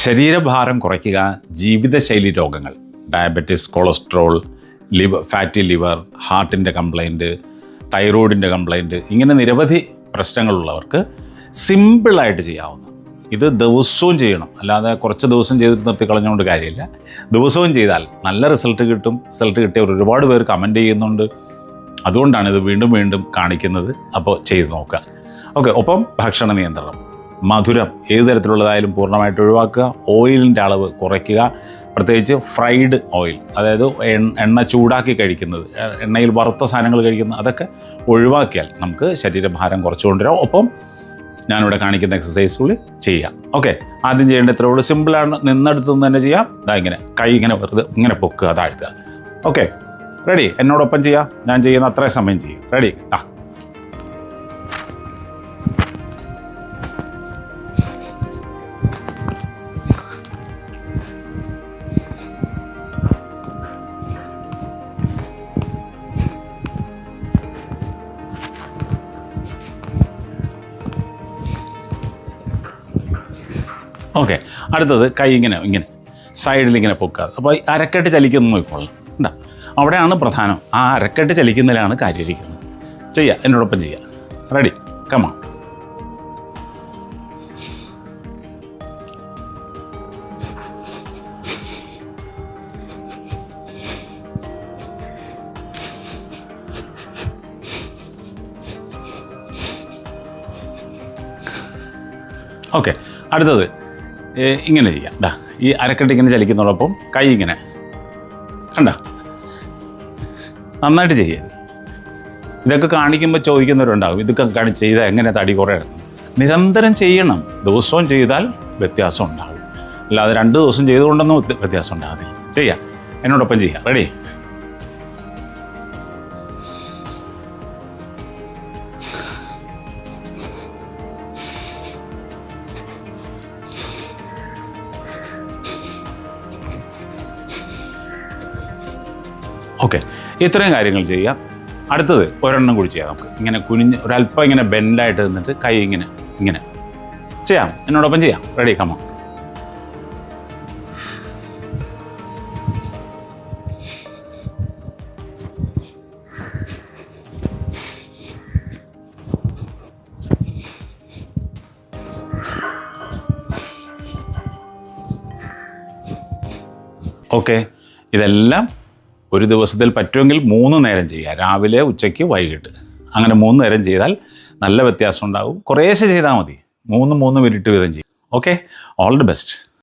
ശരീരഭാരം കുറയ്ക്കുക, ജീവിതശൈലി രോഗങ്ങൾ, ഡയബറ്റിസ്, കൊളസ്ട്രോൾ, ഫാറ്റി ലിവർ, ഹാർട്ടിൻ്റെ കംപ്ലൈൻറ്റ്, തൈറോയിഡിൻ്റെ കംപ്ലൈൻറ്റ്, ഇങ്ങനെ നിരവധി പ്രശ്നങ്ങളുള്ളവർക്ക് സിമ്പിളായിട്ട് ചെയ്യാവുന്ന, ഇത് ദിവസവും ചെയ്യണം, അല്ലാതെ കുറച്ച് ദിവസം ചെയ്തിട്ട് നിർത്തി കളഞ്ഞുകൊണ്ട് കാര്യമില്ല. ദിവസവും ചെയ്താൽ നല്ല റിസൾട്ട് കിട്ടും. റിസൾട്ട് കിട്ടിയവർ ഒരുപാട് പേർ കമൻറ്റ് ചെയ്യുന്നുണ്ട്. അതുകൊണ്ടാണ് ഇത് വീണ്ടും വീണ്ടും കാണിക്കുന്നത്. അപ്പോൾ ചെയ്ത് നോക്കുക. ഓക്കെ. ഒപ്പം ഭക്ഷണ നിയന്ത്രണം, മധുരം ഏത് തരത്തിലുള്ളതായാലും പൂർണ്ണമായിട്ട് ഒഴിവാക്കുക. ഓയിലിൻ്റെ അളവ് കുറയ്ക്കുക. പ്രത്യേകിച്ച് ഫ്രൈഡ് ഓയിൽ, അതായത് എണ്ണ ചൂടാക്കി കഴിക്കുന്നത്, എണ്ണയിൽ വറുത്ത സാധനങ്ങൾ കഴിക്കുന്നത്, അതൊക്കെ ഒഴിവാക്കിയാൽ നമുക്ക് ശരീരഭാരം കുറച്ച് കൊണ്ടുവരാം. ഒപ്പം ഞാനിവിടെ കാണിക്കുന്ന എക്സസൈസുകൾ ചെയ്യാം. ഓക്കെ. ആദ്യം ചെയ്യേണ്ട ഇത്രേ ഉള്ളൂ. സിമ്പിളാണ്. നിന്നെടുത്ത് നിന്ന് തന്നെ ചെയ്യാം. ഇതാ ഇങ്ങനെ കൈ ഇങ്ങനെ വെറുതെ ഇങ്ങനെ പൊക്കുക, താഴ്ത്തുക. ഓക്കെ. റെഡി? എന്നോടൊപ്പം ചെയ്യാം. ഞാൻ ചെയ്യുന്ന അത്രയും സമയം ചെയ്യും. റെഡി? ഓക്കെ. അടുത്തത് കൈ ഇങ്ങനെ സൈഡിലിങ്ങനെ പൊക്കുക. അപ്പോൾ അരക്കെട്ട് ചലിക്കുന്നു നോക്കിക്കൊള്ളാം. ഉണ്ടോ? അവിടെയാണ് പ്രധാനം. ആ അരക്കെട്ട് ചലിക്കുന്നതിലാണ് കാര്യം ഇരിക്കുന്നത്. ചെയ്യുക. എന്നോടൊപ്പം ചെയ്യുക. റെഡി? കമാ. ഓക്കെ. അടുത്തത് ഇങ്ങനെ ചെയ്യാം. ഈ അരക്കെട്ട് ഇങ്ങനെ ചലിക്കുന്നതോടൊപ്പം കൈ ഇങ്ങനെ, കണ്ട, നന്നായിട്ട് ചെയ്യുക. ഇതൊക്കെ കാണിക്കുമ്പോൾ ചോദിക്കുന്നവരുണ്ടാകും, ഇതൊക്കെ ചെയ്താൽ എങ്ങനെ തടി കുറയണം. നിരന്തരം ചെയ്യണം. ദിവസവും ചെയ്താൽ വ്യത്യാസം ഉണ്ടാകും. അല്ലാതെ 2 ദിവസം ചെയ്തുകൊണ്ടൊന്നും വ്യത്യാസം ഉണ്ടാകത്തില്ല. ചെയ്യാം. എന്നോടൊപ്പം ചെയ്യാം. റെഡി? ഓക്കെ. ഇത്രയും കാര്യങ്ങൾ ചെയ്യാം. അടുത്തത് ഒരെണ്ണം കൂടി ചെയ്യാം. നമുക്ക് ഇങ്ങനെ കുനിഞ്ഞ് ഒരല്പം ഇങ്ങനെ ബെൻഡായിട്ട് നിന്നിട്ട് കൈ ഇങ്ങനെ ചെയ്യാം. എന്നോടൊപ്പം ചെയ്യാം. റെഡി? കമ. ഓക്കെ. ഇതെല്ലാം ഒരു ദിവസത്തിൽ പറ്റുമെങ്കിൽ 3 നേരം ചെയ്യുക. രാവിലെ, ഉച്ചയ്ക്ക്, വൈകിട്ട്. അങ്ങനെ 3 നേരം ചെയ്താൽ നല്ല വ്യത്യാസം ഉണ്ടാകും. കുറേശ്ശെ ചെയ്താൽ മതി. 3 മിനിറ്റ് വീതം ചെയ്യും. ഓക്കെ. All the best.